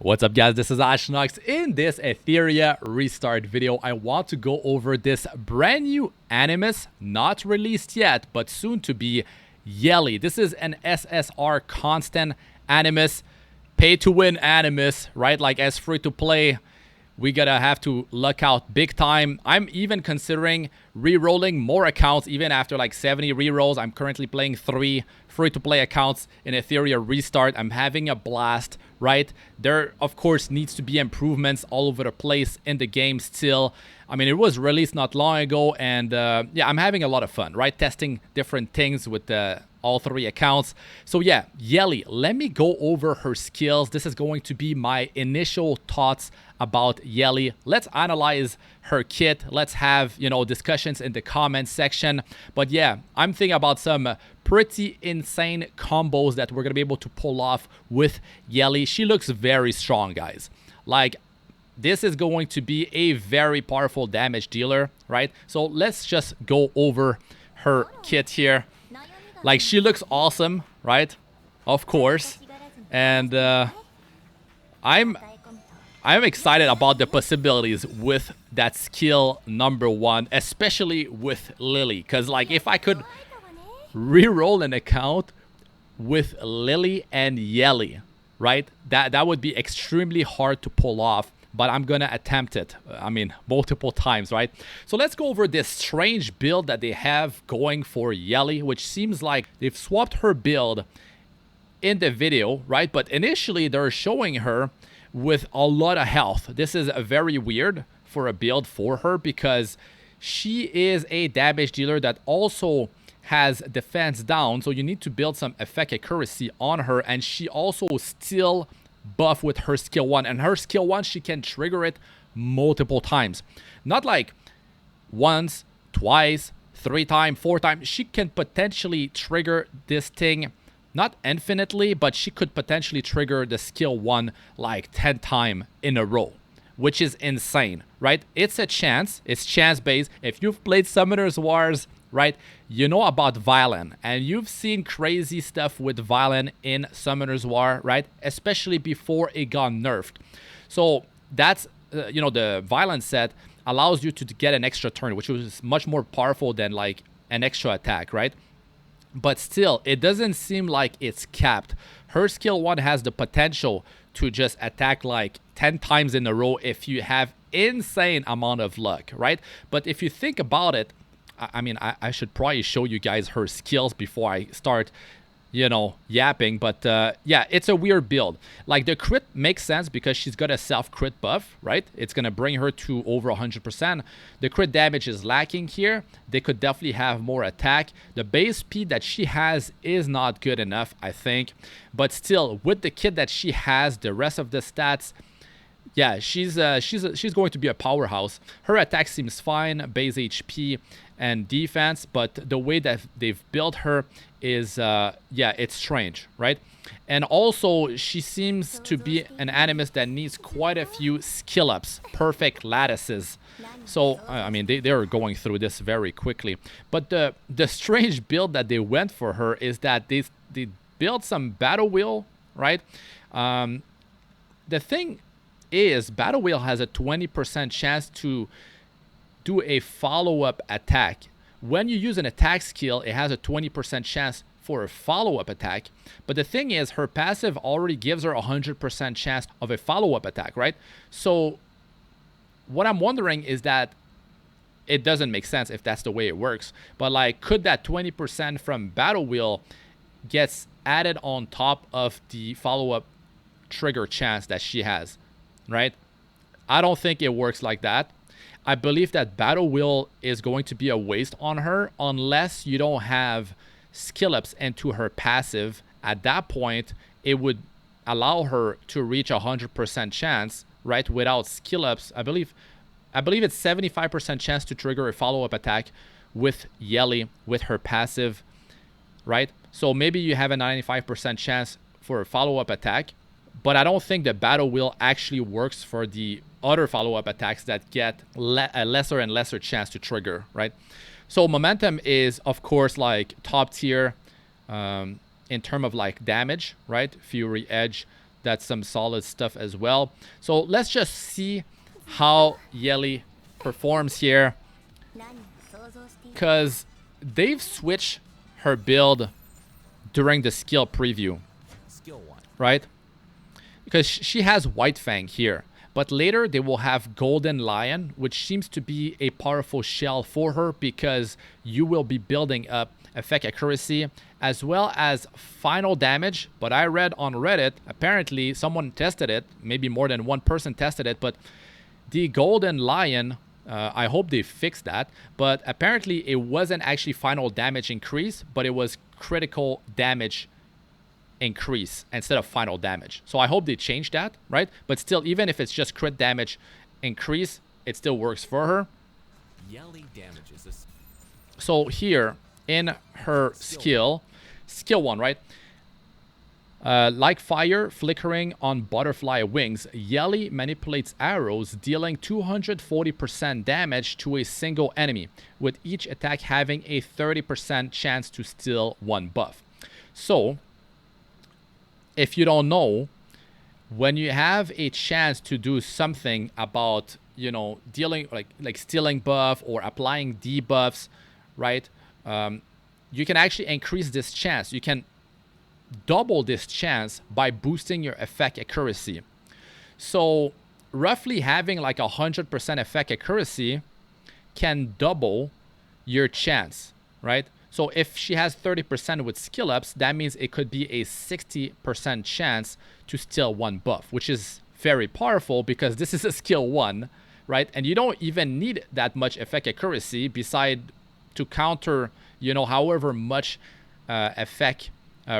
What's up guys, this is Astranox. In this Etheria Restart video, I want to go over this brand new animus, not released yet, but soon to be, Yeli. This is an SSR constant animus, pay to win animus, right? Like as free to play, we gotta have to luck out big time. I'm even considering re-rolling more accounts even after like 70 re-rolls. I'm currently playing 3 free-to-play accounts in Etheria Restart. I'm having a blast, right? There, of course, needs to be improvements all over the place in the game still. I mean, it was released not long ago, and yeah, I'm having a lot of fun, right? Testing different things with all 3 accounts. So yeah, Yeli, let me go over her skills. This is going to be my initial thoughts about Yeli. Let's analyze her kit. Let's have, you know, discussions in the comments section. But yeah, I'm thinking about some pretty insane combos that we're gonna be able to pull off with Yeli. She looks very strong, guys. Like, this is going to be a very powerful damage dealer, right? So let's just go over her kit here. Like, she looks awesome, right? Of course. And I'm excited about the possibilities with that skill number 1, especially with Lily. Because, like, if I could re-roll an account with Lily and Yeli, right? That would be extremely hard to pull off. But I'm gonna attempt it, I mean, multiple times, right? So let's go over this strange build that they have going for Yeli, which seems like they've swapped her build in the video, right? But initially they're showing her with a lot of health. This is very weird for a build for her because she is a damage dealer that also has defense down, so you need to build some effect accuracy on her, and she also still buff with her skill 1, and her skill 1, she can trigger it multiple times, not like once, twice, 3 times, 4 times. She can potentially trigger this thing not infinitely, but she could potentially trigger the skill 1 like 10 times in a row, which is insane, right? It's a chance, it's chance based. If you've played Summoners Wars, right, you know about Violin, and you've seen crazy stuff with Violin in Summoners War, right? Especially before it got nerfed. So that's, you know, the Violin set allows you to get an extra turn, which was much more powerful than like an extra attack, right? But still, it doesn't seem like it's capped. Her skill 1 has the potential to just attack like 10 times in a row if you have insane amount of luck, right? But if you think about it, I mean, I should probably show you guys her skills before I start, you know, yapping. But yeah, it's a weird build. Like, the crit makes sense because she's got a self-crit buff, right? It's going to bring her to over 100%. The crit damage is lacking here. They could definitely have more attack. The base speed that she has is not good enough, I think. But still, with the kit that she has, the rest of the stats, yeah, she's going to be a powerhouse. Her attack seems fine, base HP and defense, but the way that they've built her is, yeah, it's strange, right? And also, she seems to be an animus that needs quite a few skill ups, perfect lattices. So, I mean, they're going through this very quickly. But the strange build that they went for her is that they built some battle wheel, right? The thing is, battle wheel has a 20% chance to do a follow-up attack. When you use an attack skill, it has a 20% chance for a follow-up attack. But the thing is, her passive already gives her 100% chance of a follow-up attack, right? So what I'm wondering is that it doesn't make sense if that's the way it works. But like, could that 20% from battle wheel gets added on top of the follow-up trigger chance that she has, right? I don't think it works like that. I believe that battle wheel is going to be a waste on her unless you don't have skill ups into her passive. At that point, it would allow her to reach 100% chance, right? Without skill ups, I believe it's 75% chance to trigger a follow-up attack with Yeli with her passive, right? So maybe you have a 95% chance for a follow-up attack, but I don't think the battle wheel actually works for the other follow-up attacks that get a lesser and lesser chance to trigger, right? So momentum is, of course, like top tier in terms of like damage, right? Fury, Edge, that's some solid stuff as well. So let's just see how Yeli performs here, because they've switched her build during the skill preview, right? Because she has White Fang here, but later they will have Golden Lion, which seems to be a powerful shell for her, because you will be building up effect accuracy as well as final damage. But I read on Reddit, apparently someone tested it, maybe more than one person tested it, but the Golden Lion, I hope they fixed that, but apparently it wasn't actually final damage increase, but it was critical damage increase instead of final damage. So I hope they changed that, right? But still, even if it's just crit damage increase, it still works for her. Yeli damages this. So here in her skill 1, right? Like fire flickering on butterfly wings, Yeli manipulates arrows, dealing 240% damage to a single enemy, with each attack having a 30% chance to steal 1 buff. So if you don't know, when you have a chance to do something about, you know, dealing like stealing buff or applying debuffs, right? You can actually increase this chance. You can double this chance by boosting your effect accuracy. So roughly having like 100% effect accuracy can double your chance, right? So if she has 30% with skill ups, that means it could be a 60% chance to steal 1 buff, which is very powerful because this is a skill 1, right? And you don't even need that much effect accuracy beside to counter, you know, however much effect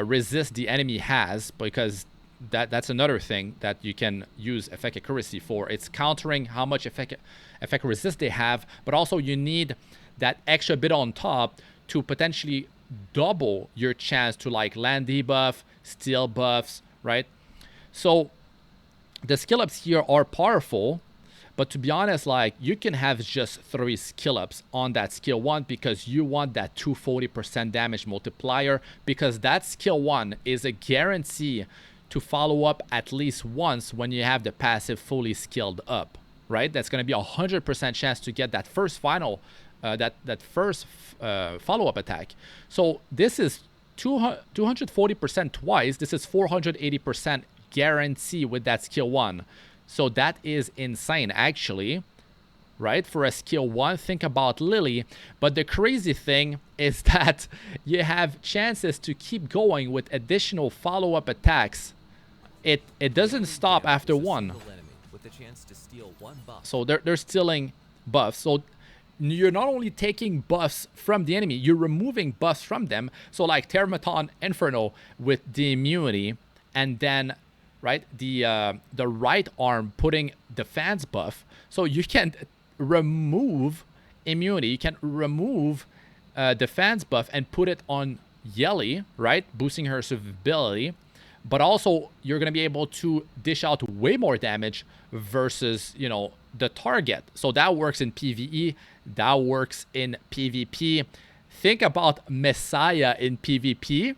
resist the enemy has, because that's another thing that you can use effect accuracy for. It's countering how much effect resist they have, but also you need that extra bit on top to potentially double your chance to like land debuff, steal buffs, right? So the skill ups here are powerful, but to be honest, like you can have just 3 skill ups on that skill 1 because you want that 240% damage multiplier, because that skill 1 is a guarantee to follow up at least once when you have the passive fully skilled up, right? That's going to be 100% chance to get that first final, that first follow-up attack. So this is 240% twice. This is 480% guarantee with that skill 1. So that is insane, actually, right? For a skill 1, think about Lily. But the crazy thing is that you have chances to keep going with additional follow-up attacks. It doesn't stop after 1. So they're stealing buffs. So you're not only taking buffs from the enemy, you're removing buffs from them. So like Termaton Inferno with the immunity, and then right, the right arm putting defense buff. So you can remove immunity, you can remove defense buff and put it on Yeli, right, boosting her survivability. But also you're going to be able to dish out way more damage versus, you know, the target. So that works in PvE, that works in PvP. Think about Messiah in PvP.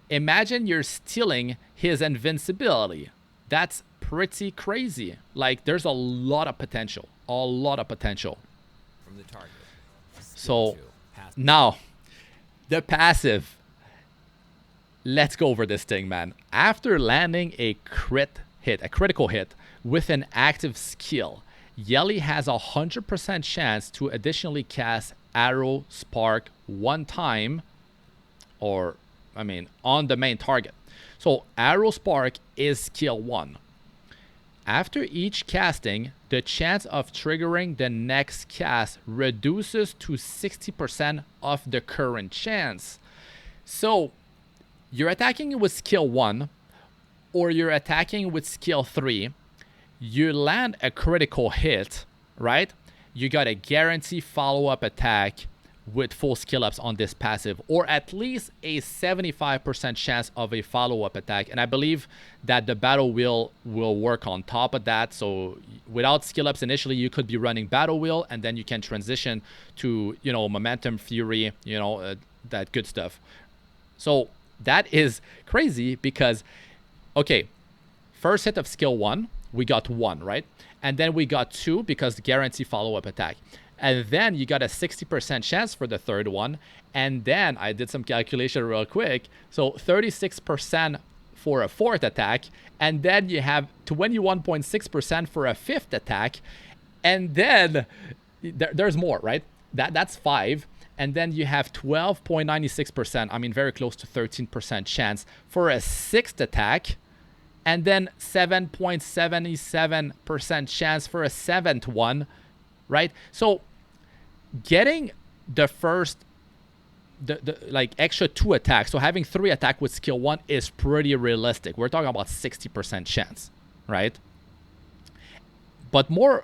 Imagine you're stealing his invincibility. That's pretty crazy. Like, there's a lot of potential. A lot of potential. From the target. So, now, the passive. Let's go over this thing, man. After landing a critical hit with an active skill, Yeli has a 100% chance to additionally cast Arrow Spark 1 time, or I mean, on the main target. So Arrow Spark is skill 1. After each casting, the chance of triggering the next cast reduces to 60% of the current chance. So you're attacking with skill 1, or you're attacking with skill 3, you land a critical hit, right? You got a guarantee follow-up attack with full skill ups on this passive, or at least a 75% chance of a follow-up attack. And I believe that the battle wheel will work on top of that. So without skill ups initially, you could be running battle wheel, and then you can transition to, you know, momentum, fury, you know, that good stuff. So that is crazy because, okay, first hit of skill 1, we got 1, right? And then we got 2 because guarantee follow-up attack. And then you got a 60% chance for the third one. And then I did some calculation real quick. So 36% for a fourth attack. And then you have 21.6% for a fifth attack. And then there's more, right? That's 5. And then you have 12.96%. I mean, very close to 13% chance for a sixth attack. And then 7.77% chance for a seventh one, right? So getting the first, the like extra 2 attacks, so having 3 attack with skill 1 is pretty realistic. We're talking about 60% chance, right? But more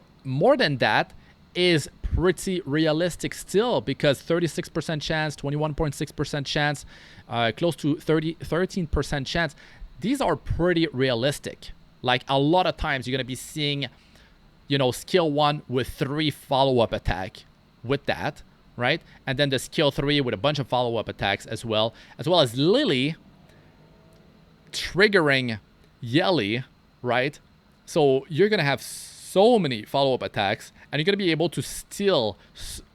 than that is pretty realistic still, because 36% chance, 21.6% chance, close to 13% chance. These are pretty realistic. Like a lot of times you're going to be seeing, you know, skill 1 with 3 follow-up attack with that, right? And then the skill 3 with a bunch of follow-up attacks as well as Lily triggering Yeli, right? So you're going to have so many follow-up attacks, and you're going to be able to steal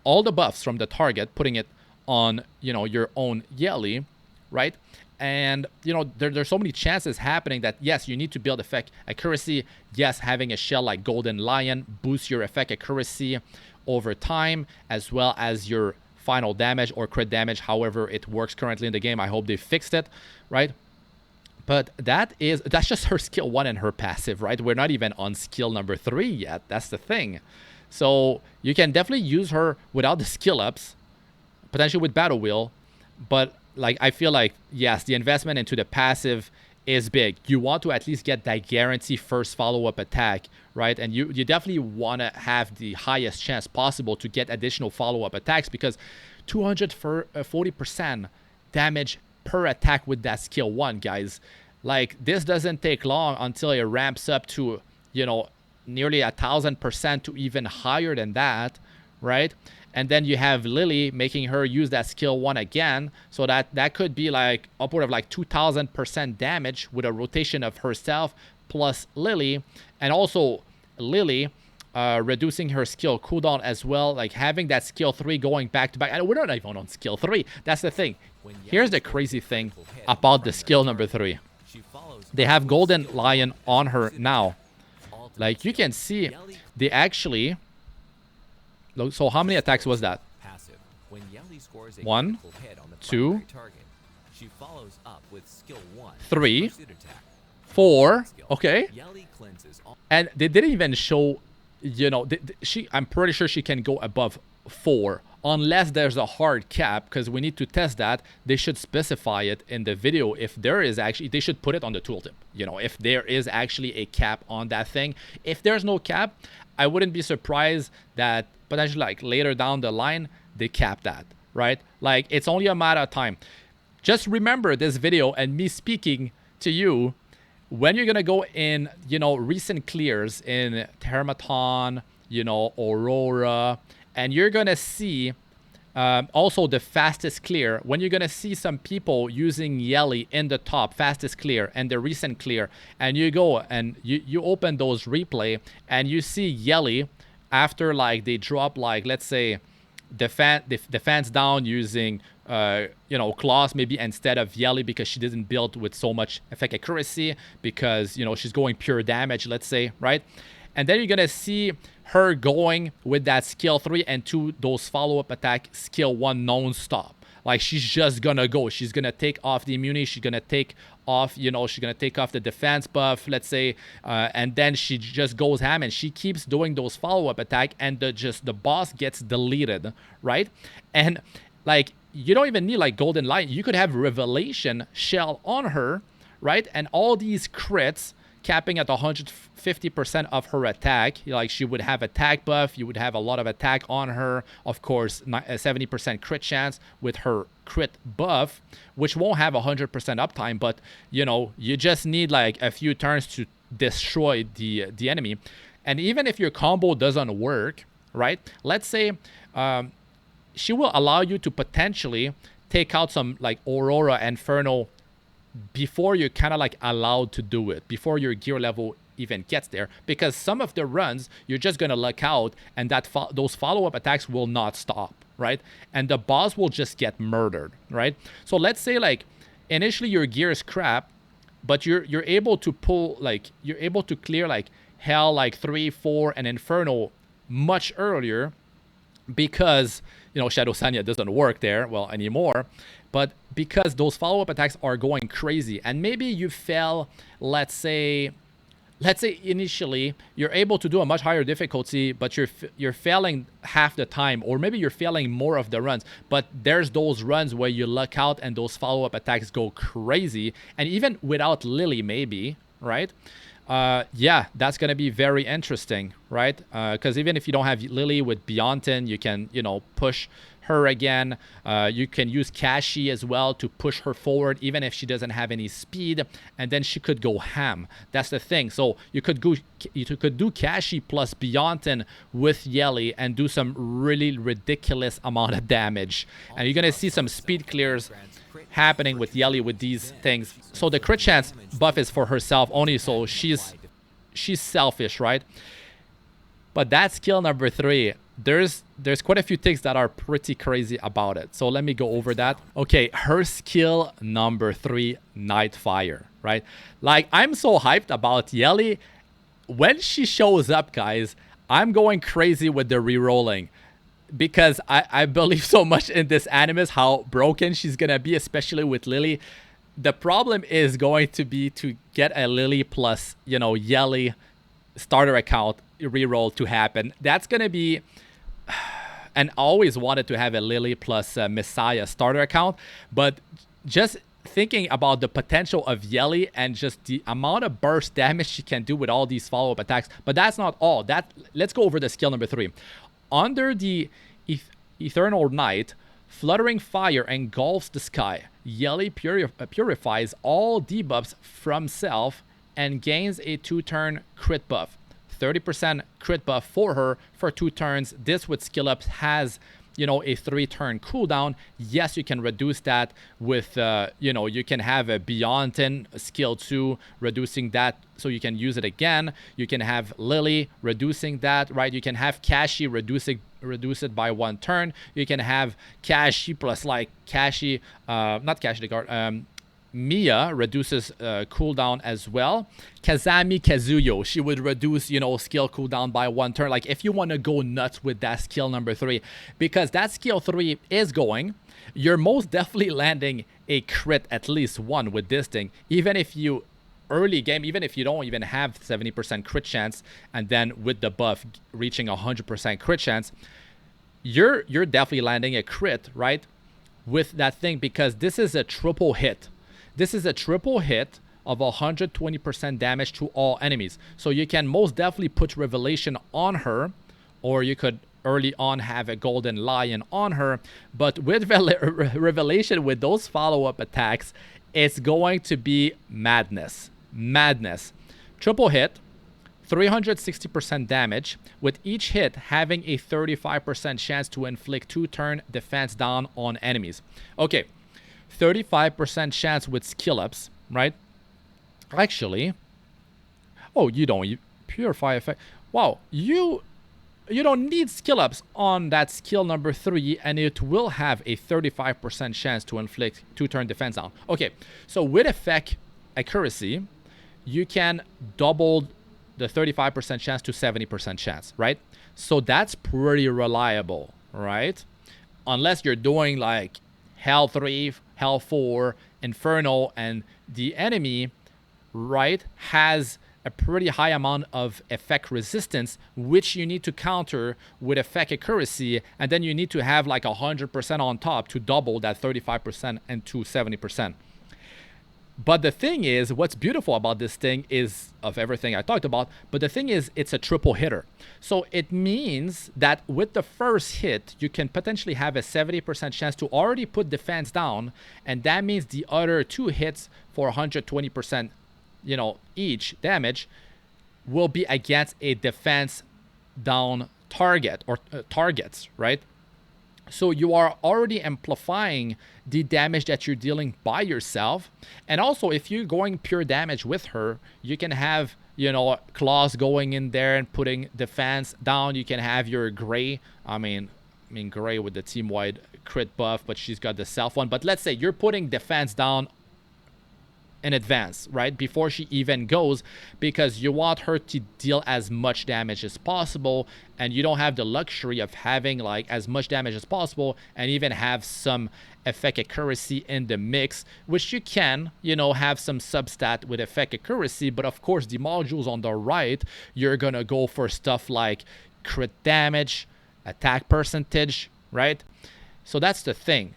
all the buffs from the target, putting it on, you know, your own Yeli, right? And, you know, there's so many chances happening that, yes, you need to build effect accuracy. Yes, having a shell like Golden Lion boosts your effect accuracy over time, as well as your final damage or crit damage, however it works currently in the game. I hope they fixed it, right? But that's just her skill 1 and her passive, right? We're not even on skill number 3 yet. That's the thing. So you can definitely use her without the skill ups, potentially with Battle Wheel. But like, I feel like, yes, the investment into the passive is big. You want to at least get that guarantee first follow-up attack, right? And you definitely want to have the highest chance possible to get additional follow-up attacks, because 240% damage per attack with that skill 1, guys. Like, this doesn't take long until it ramps up to, you know, nearly 1,000% to even higher than that, right? And then you have Lily making her use that skill 1 again. So that could be like upward of like 2,000% damage with a rotation of herself plus Lily. And also Lily reducing her skill cooldown as well. Like having that skill 3 going back to back. And we're not even on skill 3. That's the thing. Here's the crazy thing about the skill number 3. They have Golden Lion on her now. Like, you can see they actually... So how many attacks was that? 1, 2, 3, 4. Okay. And they didn't even show, you know, I'm pretty sure she can go above 4. Unless there's a hard cap, because we need to test that. They should specify it in the video. If there is actually, they should put it on the tooltip. You know, if there is actually a cap on that thing. If there's no cap, I wouldn't be surprised that potentially like later down the line, they cap that, right? Like, it's only a matter of time. Just remember this video and me speaking to you when you're going to go in, you know, recent clears in Termaton, you know, Aurora, and you're going to see also the fastest clear, when you're going to see some people using Yeli in the top, fastest clear, and the recent clear, and you go and you open those replay and you see Yeli after like they drop like, let's say, defense down using you know, claws maybe instead of Yeli, because she didn't build with so much effect accuracy, because, you know, she's going pure damage, let's say, right? And then you're gonna see her going with that skill 3 and 2, those follow-up attack skill 1 non-stop. Like, she's just gonna go. She's gonna take off the immunity. She's gonna take off, you know, she's gonna take off the defense buff, let's say, and then she just goes ham and she keeps doing those follow-up attack, and the boss gets deleted, right? And like, you don't even need like Golden Light. You could have Revelation Shell on her, right? And all these crits capping at 150% of her attack. Like, she would have attack buff, you would have a lot of attack on her, of course, 70% crit chance with her crit buff, which won't have 100% uptime, but, you know, you just need like a few turns to destroy the enemy. And even if your combo doesn't work, right, let's say she will allow you to potentially take out some like Aurora Inferno before you're kind of like allowed to do it, before your gear level even gets there, because some of the runs you're just gonna luck out, and that those follow-up attacks will not stop, right? And the boss will just get murdered, right? So let's say like initially your gear is crap, but you're able to pull, like, you're able to clear like hell, like 3, 4, and Inferno much earlier, because, you know, Shadow Sanya doesn't work there well anymore, but because those follow-up attacks are going crazy. And maybe you fell, let's say initially you're able to do a much higher difficulty, but you're failing half the time, or maybe you're failing more of the runs, but there's those runs where you luck out and those follow-up attacks go crazy, and even without Lily, maybe, right? Yeah, that's gonna be very interesting, right? Because even if you don't have Lily, with Beyontin, you can, you know, push her again. You can use Kashi as well to push her forward, even if she doesn't have any speed, and then she could go ham. That's the thing. So you could do Kashi plus Beyontin with Yeli and do some really ridiculous amount of damage, and you're gonna see some speed clears happening with Yeli with these things. So the crit chance buff is for herself only, so she's selfish, right? But that skill number 3, there's quite a few things that are pretty crazy about it. So let me go over that. Okay, her skill number 3, Nightfire, right? Like, I'm so hyped about Yeli. When she shows up, guys, I'm going crazy with the rerolling, because I believe so much in this animus, how broken she's gonna be, especially with Lily. The problem is going to be to get a Lily plus, you know, Yeli starter account reroll to happen. That's gonna be, and I always wanted to have a Lily plus Messiah starter account, but just thinking about the potential of Yeli and just the amount of burst damage she can do with all these follow-up attacks. But that's not all. Let's go over the skill number 3. Under the Eternal Night, Fluttering Fire engulfs the sky. Yeli purifies all debuffs from self and gains a 2-turn crit buff. 30% crit buff for her for 2 turns. This with skill ups has, you know, a 3-turn cooldown. Yes, you can reduce that with, you know, you can have a Beyontin skill 2 reducing that, so you can use it again. You can have Lily reducing that, right? You can have Kashi reduce it by 1 turn. You can have Kashi plus like Kashi, not Kashi the guard, Mia reduces cooldown as well. Kazami Kazuyo, she would reduce, you know, skill cooldown by 1 turn. Like, if you want to go nuts with that skill number 3, because that skill 3 is going, you're most definitely landing a crit, at least 1 with this thing. Even if you early game, even if you don't even have 70% crit chance, and then with the buff reaching 100% crit chance, you're definitely landing a crit, right, with that thing, because this is a triple hit. This is a triple hit of 120% damage to all enemies. So you can most definitely put Revelation on her, or you could early on have a Golden Lion on her. But with Revelation, with those follow-up attacks, it's going to be madness. Madness. Triple hit, 360% damage, with each hit having a 35% chance to inflict 2-turn defense down on enemies. Okay. 35% chance with skill ups, right? Actually, oh, you don't purify effect. Wow, you don't need skill ups on that skill number 3, and it will have a 35% chance to inflict 2-turn defense down. Okay, so with effect accuracy, you can double the 35% chance to 70% chance, right? So that's pretty reliable, right? Unless you're doing like Hell 3, Hell 4, Inferno, and the enemy, right, has a pretty high amount of effect resistance, which you need to counter with effect accuracy, and then you need to have like 100% on top to double that 35% and to 70%. But the thing is, what's beautiful about this thing is, of everything I talked about, but the thing is, it's a triple hitter. So it means that with the first hit, you can potentially have a 70% chance to already put defense down, and that means the other 2 hits for 120%, you know, each damage will be against a defense down target, or targets, right? So you are already amplifying the damage that you're dealing by yourself. And also, if you're going pure damage with her, you can have, you know, claws going in there and putting defense down. You can have your gray. I mean gray with the team-wide crit buff, but she's got the self one. But let's say you're putting defense down in advance, right, before she even goes, because you want her to deal as much damage as possible, and you don't have the luxury of having like as much damage as possible and even have some effect accuracy in the mix, which you can, you know, have some substat with effect accuracy. But of course, the modules on the right, you're gonna go for stuff like crit damage, attack percentage, right? So that's the thing.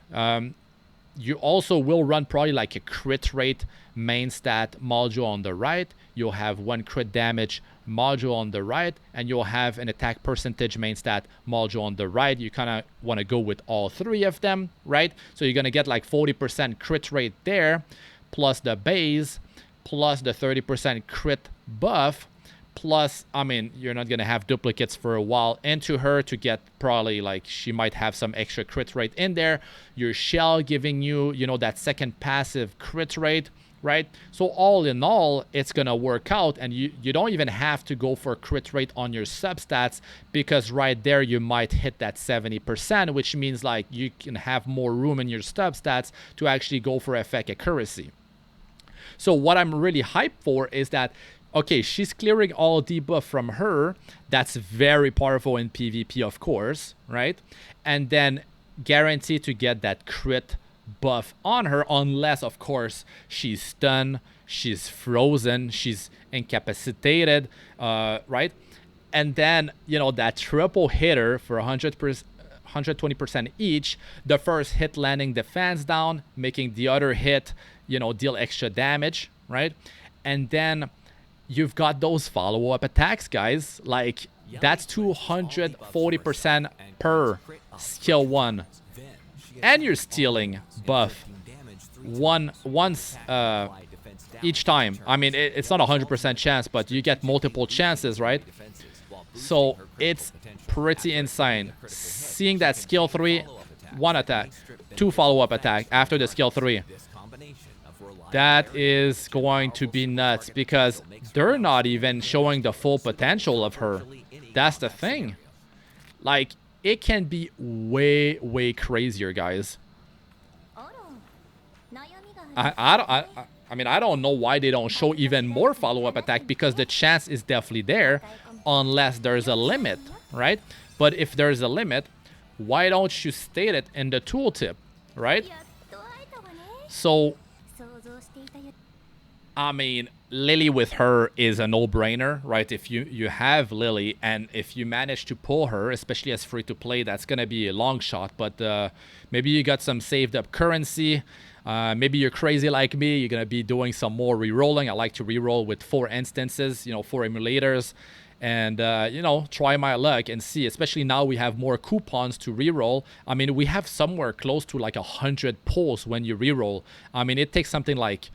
You also will run probably like a crit rate main stat module on the right. You'll have one crit damage module on the right, and you'll have an attack percentage main stat module on the right. You kind of want to go with all three of them, right? So you're going to get like 40% crit rate there, plus the base, plus the 30% crit buff, plus, I mean, you're not going to have duplicates for a while into her to get probably like she might have some extra crit rate in there. Your shell giving you, you know, that second passive crit rate, right? So all in all, it's going to work out, and you don't even have to go for crit rate on your substats, because right there you might hit that 70%, which means like you can have more room in your substats to actually go for effect accuracy. So what I'm really hyped for is that, okay, she's clearing all debuff from her. That's very powerful in PvP, of course, right? And then guaranteed to get that crit buff on her, unless, of course, she's stunned, she's frozen, she's incapacitated, right? And then, you know, that triple hitter for 120% each. The first hit landing defense down, making the other hit, you know, deal extra damage, right? And then you've got those follow-up attacks, guys. Like, that's 240% per skill 1. And you're stealing buff once each time. I mean, it's not a 100% chance, but you get multiple chances, right? So it's pretty insane. Seeing that skill 3, 1 attack, 2 follow-up attack after the skill 3. That is going to be nuts, because they're not even showing the full potential of her. That's the thing. Like, it can be way, way crazier, guys. I mean, I don't know why they don't show even more follow-up attack, because the chance is definitely there, unless there's a limit, right? But if there's a limit, why don't you state it in the tooltip, right? So, I mean, Lily with her is a no-brainer, right? If you have Lily, and if you manage to pull her, especially as free-to-play, that's going to be a long shot. But maybe you got some saved-up currency. Maybe you're crazy like me. You're going to be doing some more re-rolling. I like to re-roll with 4 instances, you know, 4 emulators. And, you know, try my luck and see. Especially now we have more coupons to re-roll. I mean, we have somewhere close to like 100 pulls when you re-roll. I mean, it takes something like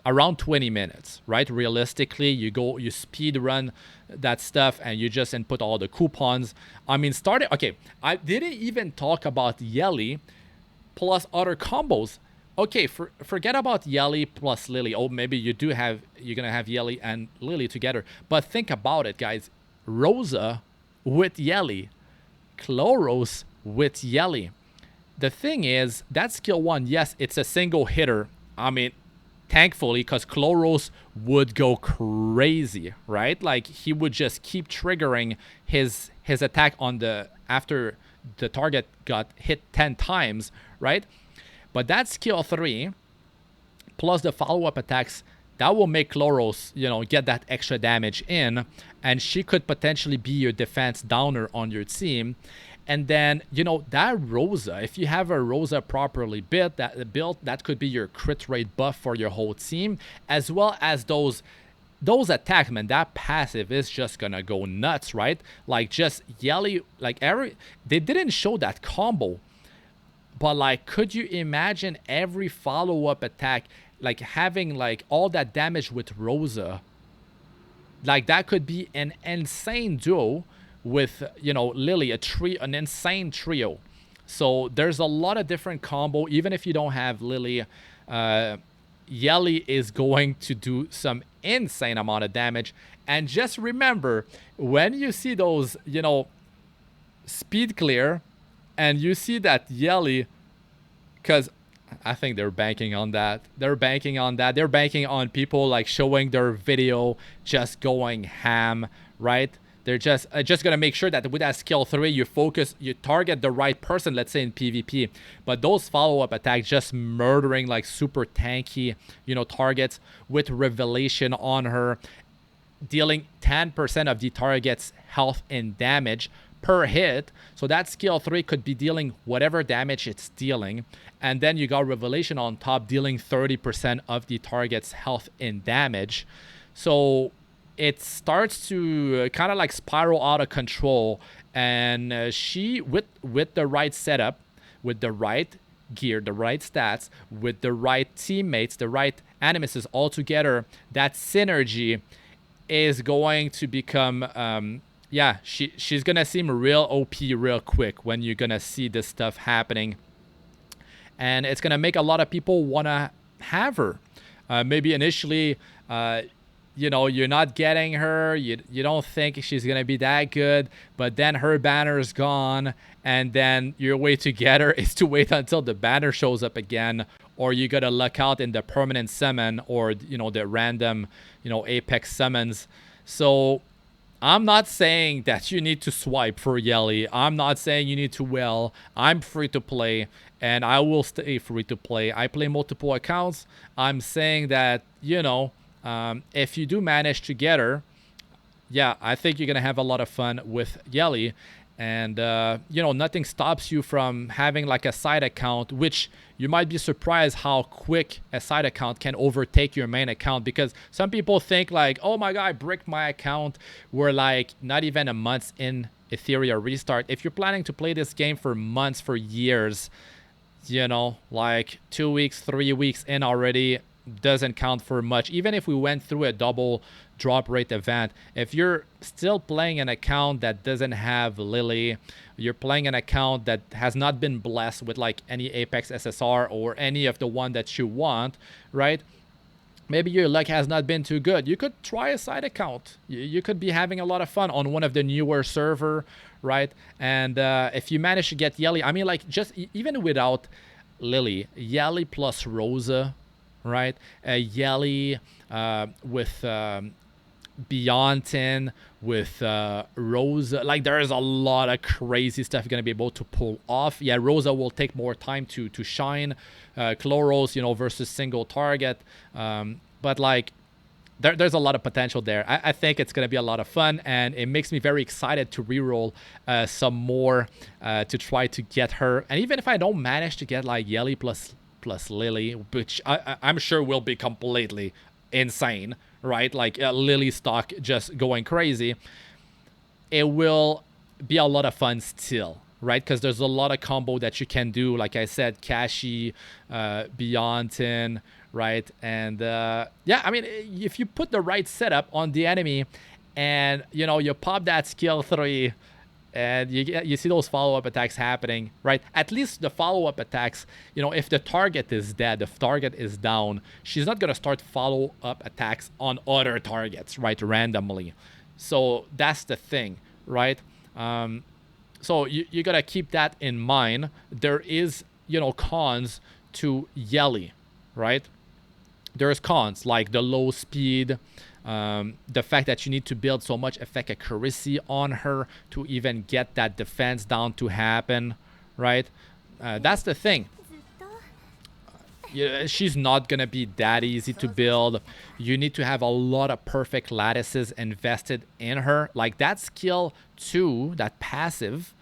around 20 minutes, right? Realistically, you speed run that stuff, and you just input all the coupons. I mean, okay, I didn't even talk about Yeli plus other combos. Okay, forget about Yeli plus Lily. Oh, maybe you're gonna have Yeli and Lily together. But think about it, guys. Rosa with Yeli, Chloros with Yeli. The thing is, that skill 1, yes, it's a single hitter. I mean, thankfully, because Chloros would go crazy, right? Like, he would just keep triggering his attack after the target got hit 10 times, right? But that skill 3, plus the follow-up attacks, that will make Chloros, you know, get that extra damage in, and she could potentially be your defense downer on your team. And then, you know, that Rosa, if you have a Rosa properly built, that could be your crit rate buff for your whole team, as well as those attacks, man. That passive is just gonna go nuts, right? Like, just Yeli, like, they didn't show that combo, but like, could you imagine every follow-up attack, like, having like all that damage with Rosa? Like, that could be an insane duo with, you know, Lily, an insane trio. So there's a lot of different combo. Even if you don't have Lily, Yeli is going to do some insane amount of damage. And just remember, when you see those, you know, speed clear, and you see that Yeli, because I think they're banking on that. They're banking on that. They're banking on people like showing their video, just going ham, right? They're just gonna make sure that with that skill 3, you focus, you target the right person, let's say in PvP. But those follow-up attacks, just murdering like super tanky, you know, targets with revelation on her, dealing 10% of the target's health and damage per hit. So that skill 3 could be dealing whatever damage it's dealing, and then you got revelation on top, dealing 30% of the target's health and damage. So it starts to kind of like spiral out of control, and she, with the right setup, with the right gear, the right stats, with the right teammates, the right animuses all together, that synergy is going to become yeah, she's gonna seem real OP real quick when you're gonna see this stuff happening, and it's gonna make a lot of people wanna have her. Maybe initially, you know, you're not getting her, you don't think she's gonna be that good, but then her banner is gone, and then your way to get her is to wait until the banner shows up again, or you gotta luck out in the permanent summon, or, you know, the random, you know, Apex summons. So I'm not saying that you need to swipe for Yeli. I'm not saying you need to well. I'm free to play, and I will stay free to play. I play multiple accounts. I'm saying that, you know, if you do manage to get her, yeah, I think you're going to have a lot of fun with Yeli. And, you know, nothing stops you from having like a side account, which you might be surprised how quick a side account can overtake your main account. Because some people think like, oh my God, I bricked my account. We're like not even a month in Etheria Restart. If you're planning to play this game for months, for years, you know, like 2 weeks, 3 weeks in already doesn't count for much. Even if we went through a double drop rate event, if you're still playing an account that doesn't have Lily, you're playing an account that has not been blessed with like any Apex SSR or any of the one that you want, right? Maybe your luck has not been too good. You could try a side account. You could be having a lot of fun on one of the newer server, right? And if you manage to get Yeli, I mean, like, just even without Lily, Yeli plus Rosa, right? Yeli with Beyontin, with Rosa. Like, there is a lot of crazy stuff you're going to be able to pull off. Yeah, Rosa will take more time to shine. Chloros, you know, versus single target. But, like, there's a lot of potential there. I think it's going to be a lot of fun, and it makes me very excited to reroll some more to try to get her. And even if I don't manage to get, like, Yeli plus Lily, which I'm sure will be completely insane, right? Like Lily stock just going crazy, it will be a lot of fun still, right? Because there's a lot of combo that you can do, like I said, Kashi, Beyontin, right? And yeah, I mean, if you put the right setup on the enemy, and you know, you pop that skill 3, and you see those follow-up attacks happening, right? At least the follow-up attacks, you know, if the target is dead, if target is down, she's not gonna start follow-up attacks on other targets, right, randomly. So that's the thing, right? So you gotta keep that in mind. There is, you know, cons to Yeli, right? There's cons like the low speed, the fact that you need to build so much effect accuracy on her to even get that defense down to happen, right? That's the thing. Yeah, she's not gonna be that easy to build. You need to have a lot of perfect lattices invested in her. Like that skill 2, that passive,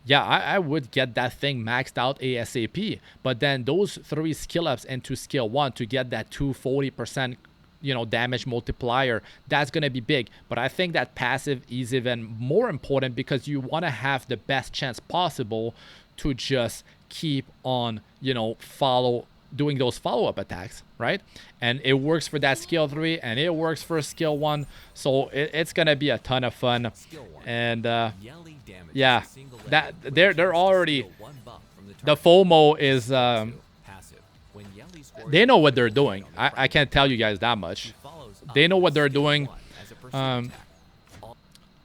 yeah, I would get that thing maxed out ASAP. But then those 3 skill ups into skill 1 to get that 240%, you know, damage multiplier, that's gonna be big. But I think that passive is even more important because you want to have the best chance possible to just keep on, you know, doing those follow-up attacks, right? And it works for that skill 3, and it works for skill 1, so it's gonna be a ton of fun. And yeah, that they're already the FOMO is they know what they're doing. I can't tell you guys that much. They know what they're doing.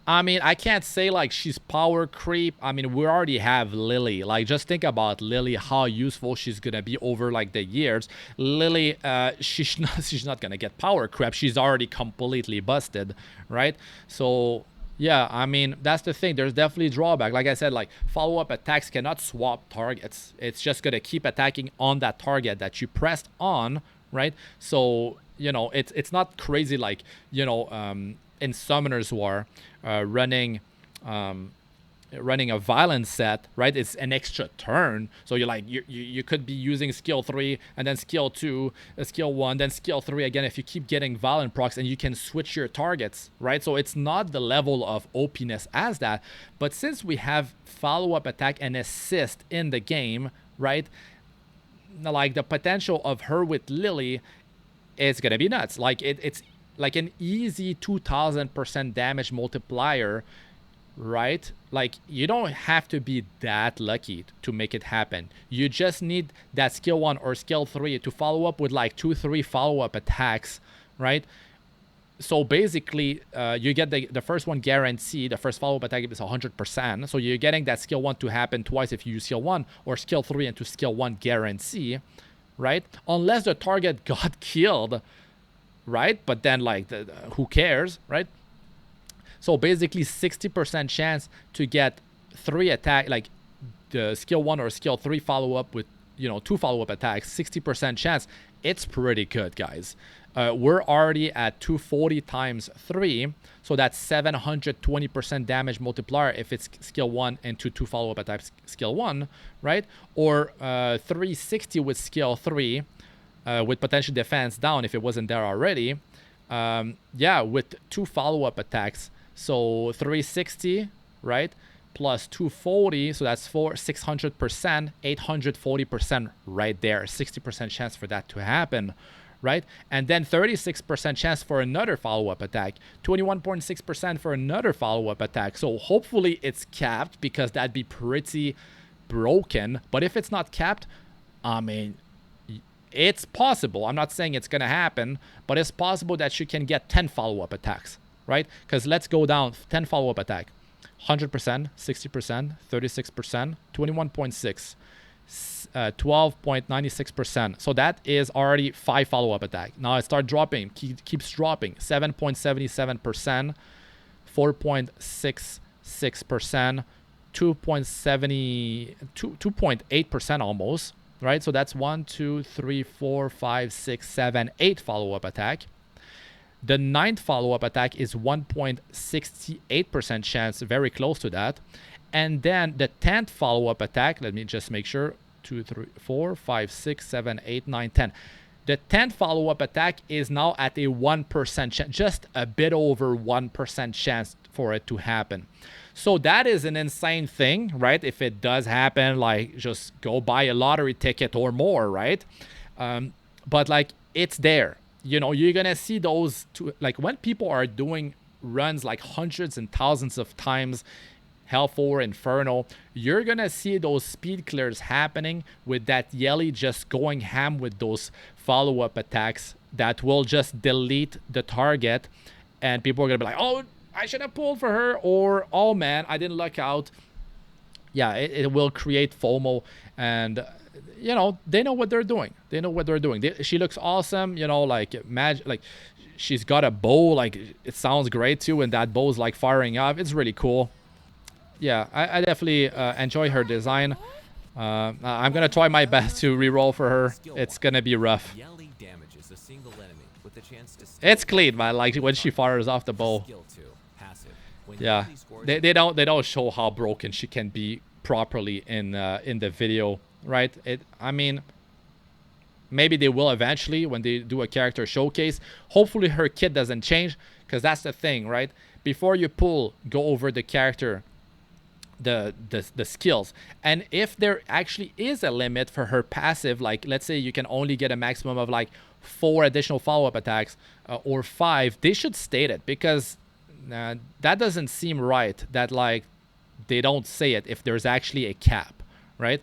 I mean, I can't say like she's power creep. I mean, we already have Lily. Like, just think about Lily, how useful she's gonna be over like the years. Lily, she's not gonna get power creep. She's already completely busted, right? So yeah, I mean, that's the thing. There's definitely drawback. Like I said, like follow-up attacks cannot swap targets. It's just gonna keep attacking on that target that you pressed on, right? So you know, it's not crazy like, you know, in Summoner's War, running a violence set, right? It's an extra turn, so you're like you could be using skill 3 and then skill 2, skill 1, then skill 3 again if you keep getting violent procs, and you can switch your targets, right? So it's not the level of OPness as that, but since we have follow-up attack and assist in the game, right, like the potential of her with Lily is gonna be nuts. Like it's like an easy 2000% damage multiplier, right? Like, you don't have to be that lucky to make it happen. You just need that skill 1 or skill 3 to follow up with like 2-3 follow-up attacks, right? So basically, you get the first one guaranteed. The first follow-up attack is 100%. So you're getting that skill 1 to happen twice if you use skill 1, or skill 3 into skill 1 guarantee, right? Unless the target got killed, right? But then like who cares, right? So basically 60% chance to get 3 attack, like the skill 1 or skill 3 follow up with, you know, 2 follow up attacks, 60% chance. It's pretty good, guys. We're already at 240 times 3, so that's 720% damage multiplier if it's skill 1 into 2 follow up attacks skill 1, right? Or 360 with skill 3. With potential defense down if it wasn't there already. Yeah, with 2 follow-up attacks. So 360, right? Plus 240, so that's 600%, 840% right there. 60% chance for that to happen, right? And then 36% chance for another follow-up attack. 21.6% for another follow-up attack. So hopefully it's capped, because that'd be pretty broken. But if it's not capped, I mean, it's possible. I'm not saying it's going to happen, but it's possible that you can get 10 follow-up attacks, right? Because let's go down. 10 follow-up attack. 100%, 60%, 36%, 21.6, 12.96%. So that is already 5 follow-up attack. Now it starts dropping. Keeps dropping. 7.77%, 4.66%, 2.8% almost. Right, so that's 1, 2, 3, 4, 5, 6, 7, 8 follow-up attack. The 9th follow-up attack is 1.68% chance, very close to that. And then the 10th follow-up attack, let me just make sure, 2, 3, 4, 5, 6, 7, 8, 9, 10. The 10th follow-up attack is now at a 1% chance, just a bit over 1% chance for it to happen. So that is an insane thing, right? If it does happen, like, just go buy a lottery ticket or more, right? But like, it's there. You know, you're gonna see those two, like when people are doing runs like hundreds and thousands of times, Hell 4, Inferno, you're gonna see those speed clears happening with that Yeli just going ham with those follow-up attacks that will just delete the target, and people are gonna be like, oh, I should have pulled for her, or oh man, I didn't luck out. Yeah, it will create FOMO, and you know, they know what they're doing. They know what they're doing. She looks awesome, you know, like like she's got a bow, like it sounds great too, and that bow's like firing up. It's really cool. Yeah, I definitely enjoy her design. I'm gonna try my best to reroll for her. It's gonna be rough. It's clean, man. Like when she fires off the bow. Yeah, they don't show how broken she can be properly in the video, right? I mean, maybe they will eventually when they do a character showcase. Hopefully her kit doesn't change, because that's the thing, right? Before you pull, go over the character, the skills, and if there actually is a limit for her passive, like let's say you can only get a maximum of like 4 additional follow-up attacks or 5, they should state it, because that doesn't seem right that like they don't say it if there's actually a cap, right?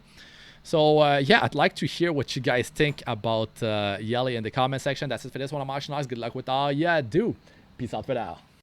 So yeah, I'd like to hear what you guys think about Yeli in the comment section. That's it for this one. I'm Astranox. Good luck with all you do. Peace out for now.